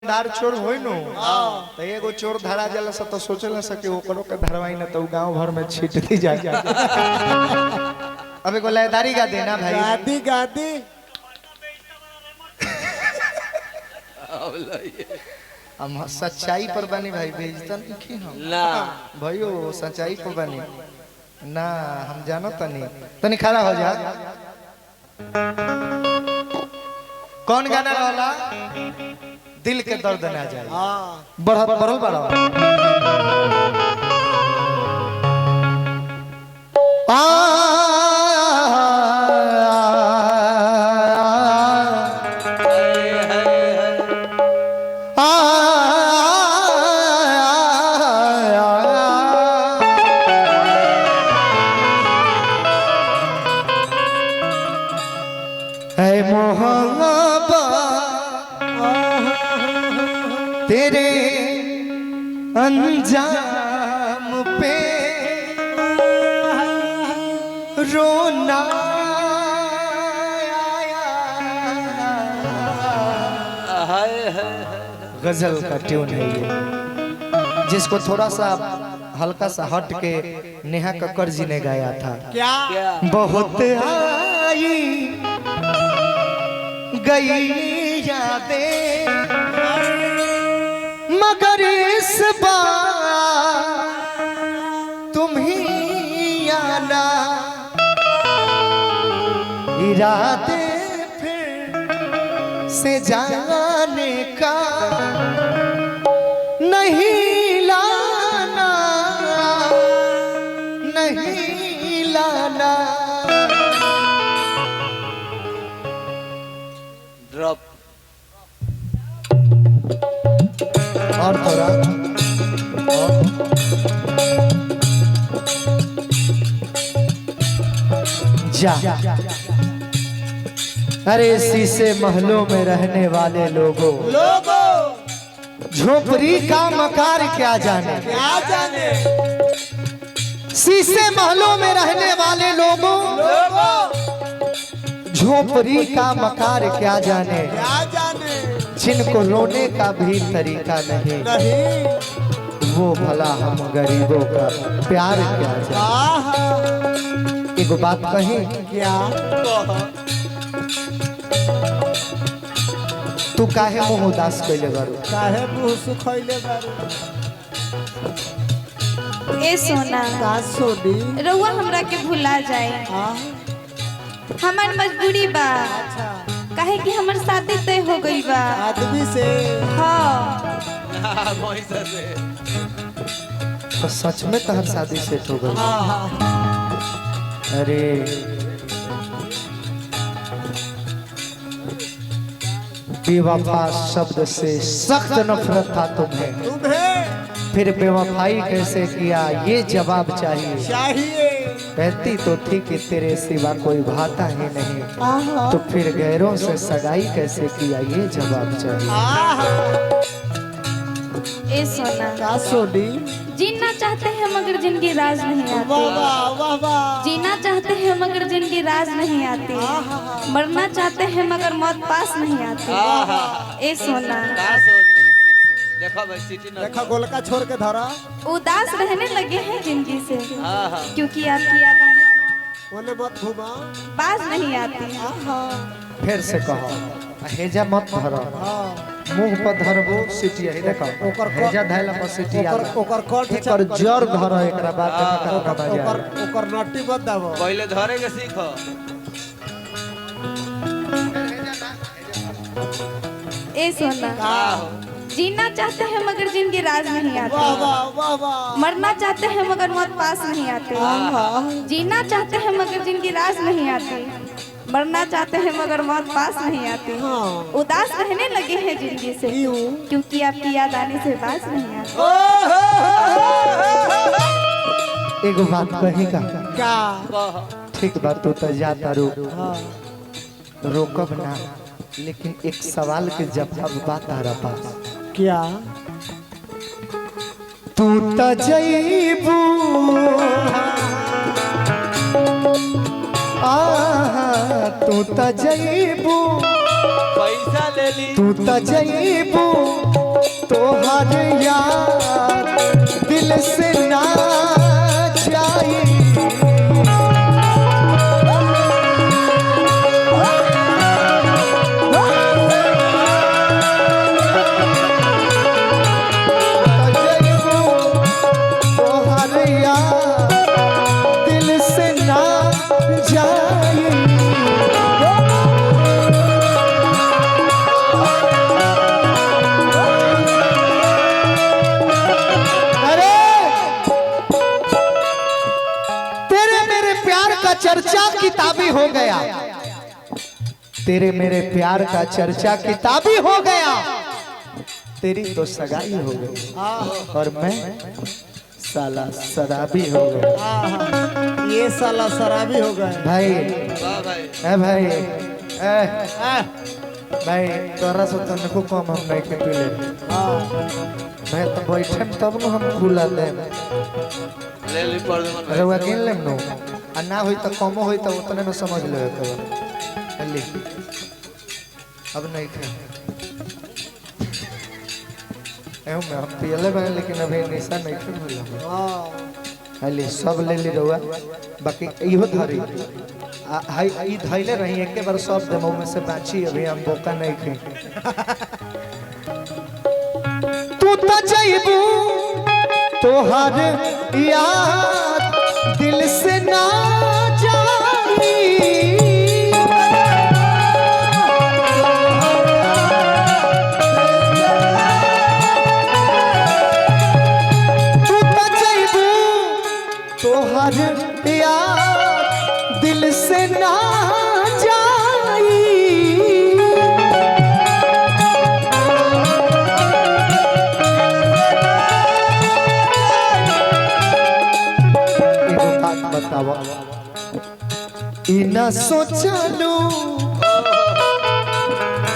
ईमानदार चोर होई नो तो एगो चोर धरा जाला स तो सोचला स कि ओकरो के धरवाई न तो गांव भर में छीट दी जाए। अब एगो लयदारी गा देना भाई। गादी गादी हम सच्चाई पर बनी भाई, बेइज्जत नहीं हम ना भाइयों, सच्चाई पर बनी ना, हम जानो तनी तनी खड़ा हो जा। कौन गाना रहला? दिल के दर्द ना जाए। बढ़ल बढ़ल बढ़ल तेरे अंजाम पे रोना गजल का ट्यून है ये, जिसको थोड़ा सा हल्का सा हट के नेहा कक्कड़ जी ने गाया था। क्या बहुत आई गई यादें मगर इस बार तुम ही आना, इरादे फिर से जाने का नहीं लाना, नहीं लाना। ड्रॉप और थोड़ा और जा। अरे शीशे महलों में रहने वाले लोगों, झोपड़ी का मकार क्या जाने, क्या जाने शीशे महलों में रहने वाले लोगों, झोपड़ी का मकार क्या जाने, क्या जाने जिनको रोने का भी तरीका नहीं, वो भला हम गरीबों का प्यार क्या जाने। एक बात कही, क्या तू काहे मुंह उदास कैले बारू? काहे मुंह सुखैले बारू? ए सोना का सोनी रउआ हमरा के भुला जाए, हमार मजबूरी बा। अच्छा काहे कि हमर शादी तय हो गई बा आदमी से। हाँ तो सच में तहर शादी सेट हो गई? अरे बेवफा शब्द से सख्त नफरत था तुम्हें, फिर बेवफाई कैसे किया ये जवाब चाहिए। कहती तो थी कि तेरे सिवा कोई भाता ही नहीं, तो फिर गैरों से सगाई कैसे किया ये जवाब चाहिए। ए सोना का सोनी जीना चाहते हैं मगर जिनकी राज नहीं आती, जीना चाहते हैं मगर जिनकी राज नहीं आती, मरना चाहते हैं मगर मौत पास नहीं आती। ए सोना देखो भाई सिटी ना देखो गोलका छोड़ के धरा, उदास रहने लगे हैं जिंदगी से, क्योंकि आपकी याद बोले मत घुमा। बाज नहीं आती। फिर से कहो, हेजा मत धरो, मुंह पर धरबो सीटी है। देखो हेजा धैला पर सीटी आ, ओकर कट एकर जड़ धरो, एकरा बाद का मजा। ओकर नट्टी मत दाबो, पहले धरे के सीखो। ए सोना जीना चाहते हैं मगर जिनकी राज नहीं आती, मरना चाहते हैं मगर मौत पास नहीं आती, जीना चाहते हैं मगर जिनकी राज नहीं आती, मरना चाहते हैं मगर मौत पास नहीं आती। उदास रहने लगे हैं जिंदगी से, क्योंकि आपकी याद आने से बाज नहीं आती। एगो बात कही का क्या ठीक बात, तू तो जाता रोकब ना, लेकिन एक सवाल के जवाब बात आ रहा पास। क्या तू तो जईबू तू तो जईबू पैसा ले ली तू तो जईबू तोहर याद दिल से ना जाए। तोहर याद दिल से ना जाए। चर्चा किताबी हो गया, तेरे मेरे प्यार का चर्चा किताबी हो गया। तेरी तो सगाई हो गई और मैं साला शराबी हो गया। ये साला शराबी हो गए भाई। वाह भाई। ए भाई, भाई तोरा से तो नको कम हम नहीं के पीले। मैं तो बैठे तब न हम खुला दे ले ली पर अरे वो किन लेम नो आ ना होई तो कमो होई तो उतने में समझ ले के अल्ली अब नहीं खे एहू में हम पियले बने लेकिन अभी निशा नहीं खे भूला। अल्ली सब ले ली रहुआ बाकी इहो धरी हाई ई धइले रही एक बार सब देमो में से बाची अभी हम बोका नहीं खे। तू तो जाइबू तोहर याद दिल से ना जाई। तू तो जाइबू तोहर याद दिल से ना जाई। बतावा इना सोचलू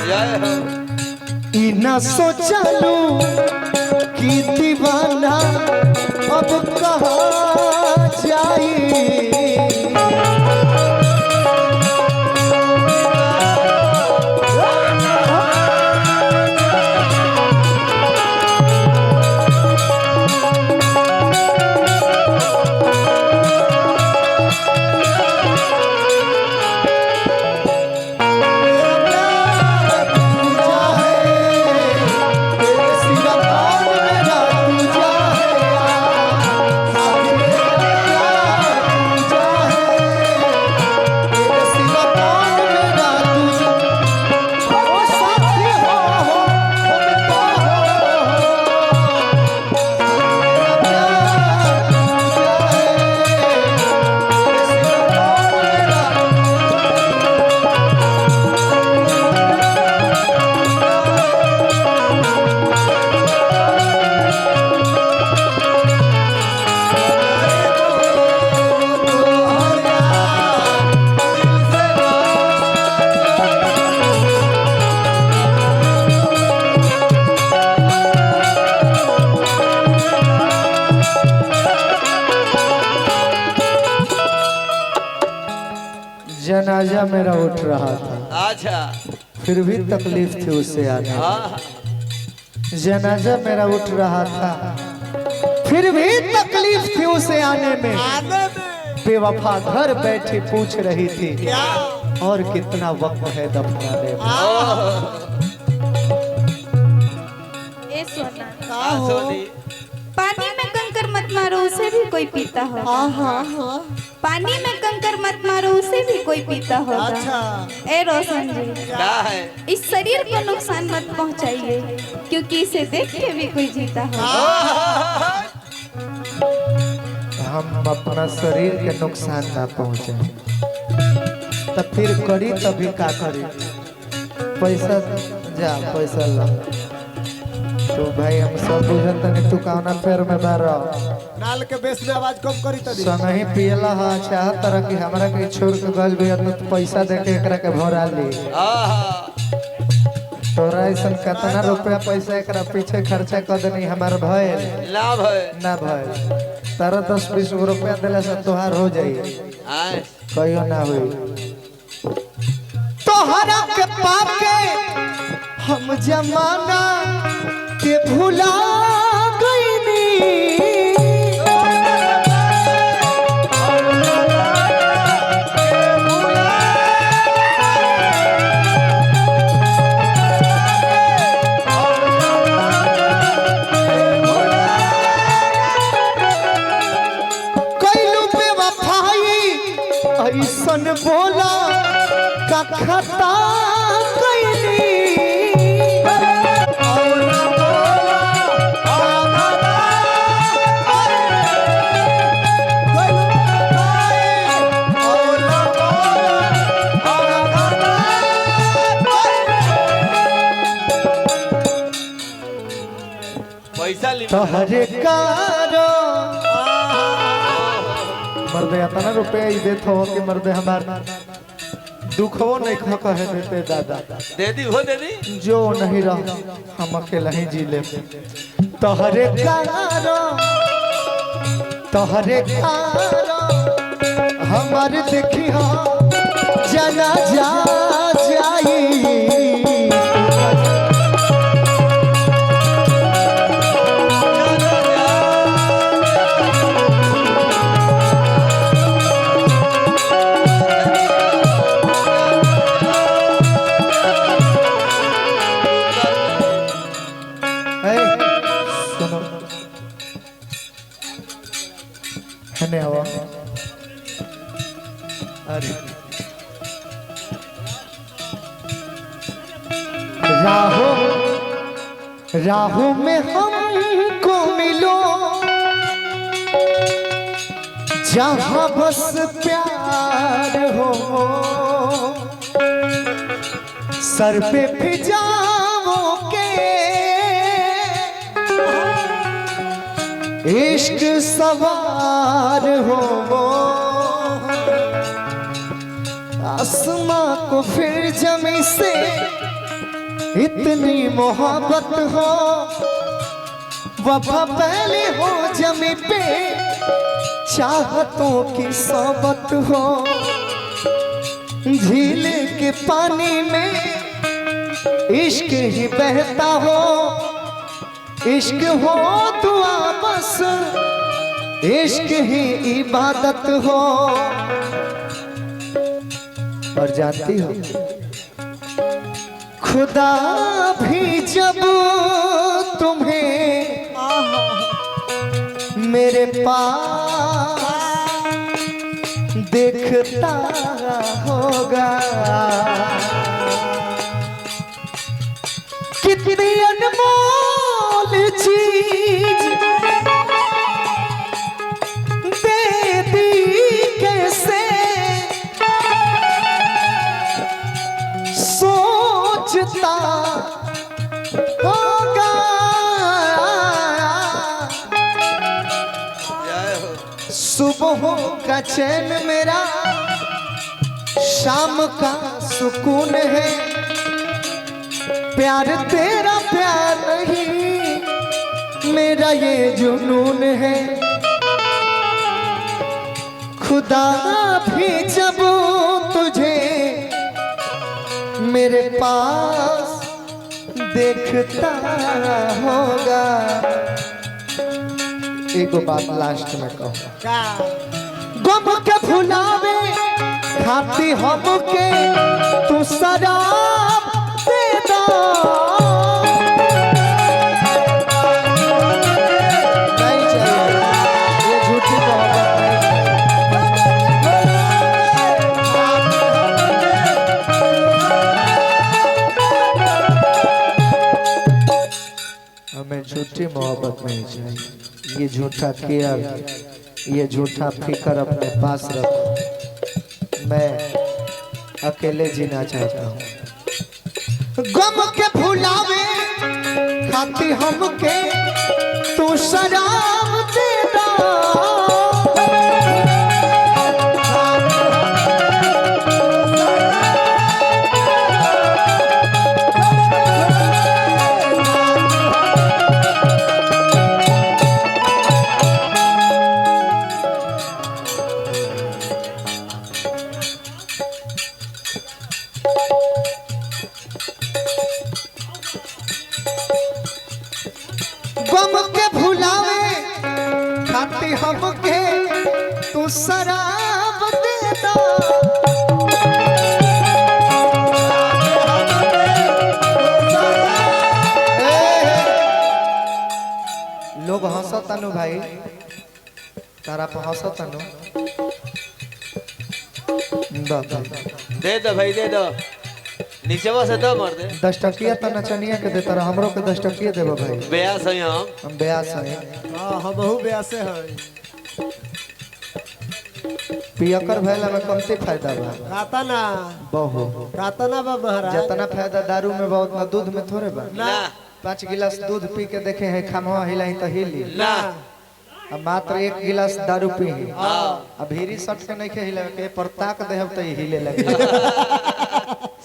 जय हो। इना सोचलू कि दीवाना अब कहाँ जाई। जनाजा मेरा उठ रहा था, अच्छा फिर भी तकलीफ थी उससे आने में। हाँ जनाजा मेरा उठ रहा था, फिर भी तकलीफ थी उसे आने में। बेवफा घर बैठी पूछ रही थी और कितना वक्त है दफनाने में। ए सोना, सोनी पानी में कंकर मत मारो उसे भी कोई पीता होगा। पानी में कंकर मत मारो उसे भी कोई पीता होगा। अच्छा। ए रोशन जी, क्या है? इस शरीर को नुकसान मत पहुंचाइए क्योंकि इसे देख के भी कोई जीता होगा। हम अपना शरीर के नुकसान ना पहुंचे तब फिर करी तभी का करी। पैसा जा पैसा ला तो भाई हम सब बुझत नहीं तू कौना फेर में बार नाल के बेस में आवाज कम करी तनी संगही पियला हा चाहत तरह की हमरा के छोड़ के गल भी तो पैसा दे के एकरा के भरा ली। तोरा ऐसन कितना रुपया पैसा एकरा पीछे खर्चा कर देनी हमार भइल लाभ है ना भइल। तारा 10-20 रुपया दिला से तोहार हो जाई कहियो ना हुई। तोहरा के पाप के हम जमाना के भुला पैसा ली तोहरे कारो मर्दे इतना रुपया ही देत हो कि मर्दे हमार दुखो नहीं खा कहे देते दादा। दे दी हो दे दी जो नहीं रह हम अकेला ही जी ले। तोहरे कारो हमार देखी हो जना जा जाई अरे राहों में हमको मिलो जहां बस प्यार हो सर पे फिजाओं के इश्क सवार हो आसमां को फिर जमी से इतनी मोहब्बत हो वफा पहले हो जमी पे चाहतों की सोबत हो झील के पानी में इश्क ही बहता हो इश्क हो दुआ बस इश्क ही इबादत हो। और जानती हो खुदा भी जब तुम्हें मेरे पास देखता होगा कितनी अनमोल चीज दे दी कैसे सोचता होगा सुबह का चैन मेरा शाम का सुकून है प्यार तेरा प्यार नहीं मेरा ये जुनून है खुदा भी जब तुझे मेरे पास देखता होगा। एक बात लास्ट में कहूँ गम के भुलावे खाती हम के तू शराब दे दो नहीं चाहिए ये झूठी हमें झूठी मोहब्बत नहीं चाहिए ये झूठा केयर ये झूठा फिक्र अपने पास रखो मैं अकेले जीना चाहता हूँ गम के भुलावे खाती हम के तू शराब दे दो गम के भुलावे खाती हम के तू शराब दे दो लोग हंसतनु भाई तारा पर हंसतनु दे दो भाई दे दो नीचे से दो मर दे 10 टकिया तो नचनिया के देता रहा हमरो के 10 टकिया देबो भाई ब्यास है हम ब्यास है हां हम बहु ब्यासे है पियकर भैला में कमती फायदा बा खाता ना बहु खाता ना बा महाराज जितना फायदा दारू में बा उतना दूध में थोड़े बा ना 5 गिलास दूध पी के देखे हैं खमवा हिलाई तो हिली ना अब मात्र 1 गिलास दारू पी अब भीरी सट के नहीं हिले के पर ताक देहब तो हिले लगे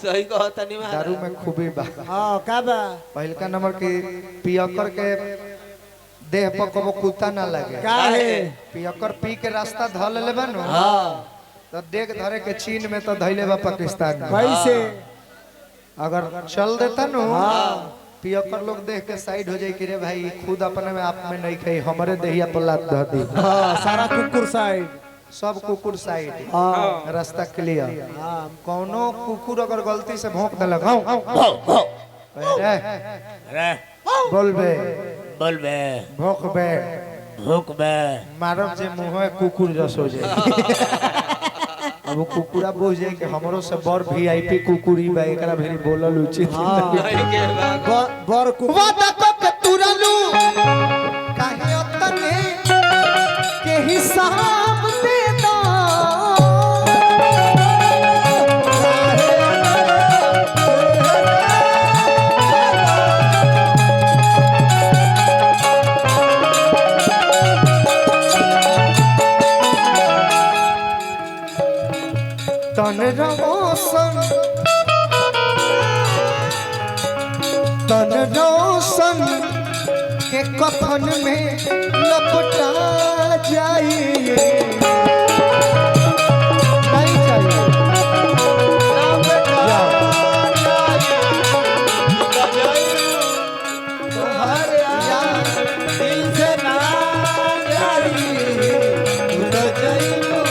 सही कहो तनी दारू में खूबी बा हां का बा पहलका नंबर की पियकर के देह पर कबो कुत्ता ना लगे काहे पियकर पी के रास्ता धल लेबा नु हां तो देख धरे के चीन में तो धइले बा पाकिस्तान में कैसे अगर चल देता नु पियकर लोग देख के साइड हो जाए कि रे भाई खुद अपने में आप में नहीं खाई हमारे देहिया पर लात धर दी हां सारा कुकुर साइड सब कुकुर साइड हां रास्ता क्लियर हां कौनो कुकुर अगर गलती से भौंक देलक रे बोलबे बोलबे भौंकबे भूकबे मारब जे मुंह में कुकुर जस हो जाए अब वो कुकुरा बोझ जाए कि हमरो से बड़ वीआईपी कुकुरी बा एकरा भेरी बोलल उचित नहीं के बा बर कुकुर वादा को के तुरलू काहे ओतने के हिसाब दे दो तन रोशन के कफन में लपटा जाइए नहीं चाहिए तुम्हारे यार दिल से ना जाई तू तो जाइबू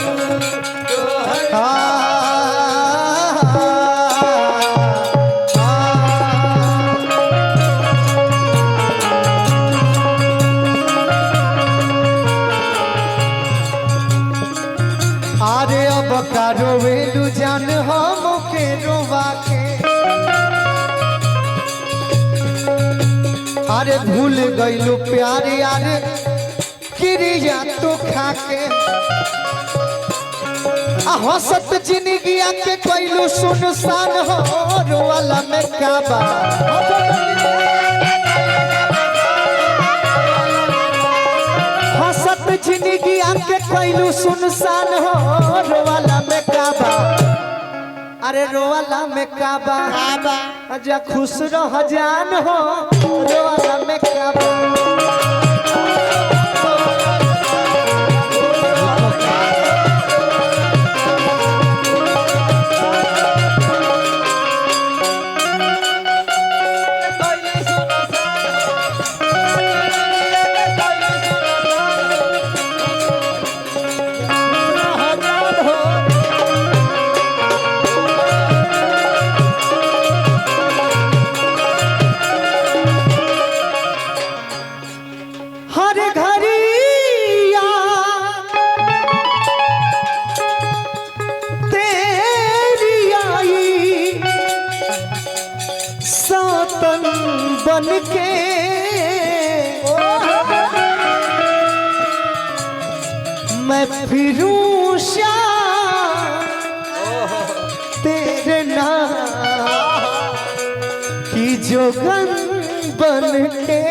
तो हर अरे अब कारो वेलू जान हम के रोवा के अरे भूल गईलू प्यारे अरे क्रिया तो खाके हसत जिंदगी के कैलू सुनसान हो रोवाला में काबा हसत जिंदगी के कैलू सुनसान हो रोवाला में काबा अरे रोवाला में काबा जा खुश रह जान हो रोवाला में काबा हर घरिया तेरी आई सातन बन के मैं फिरूं तेरे नाम की जोगन बन के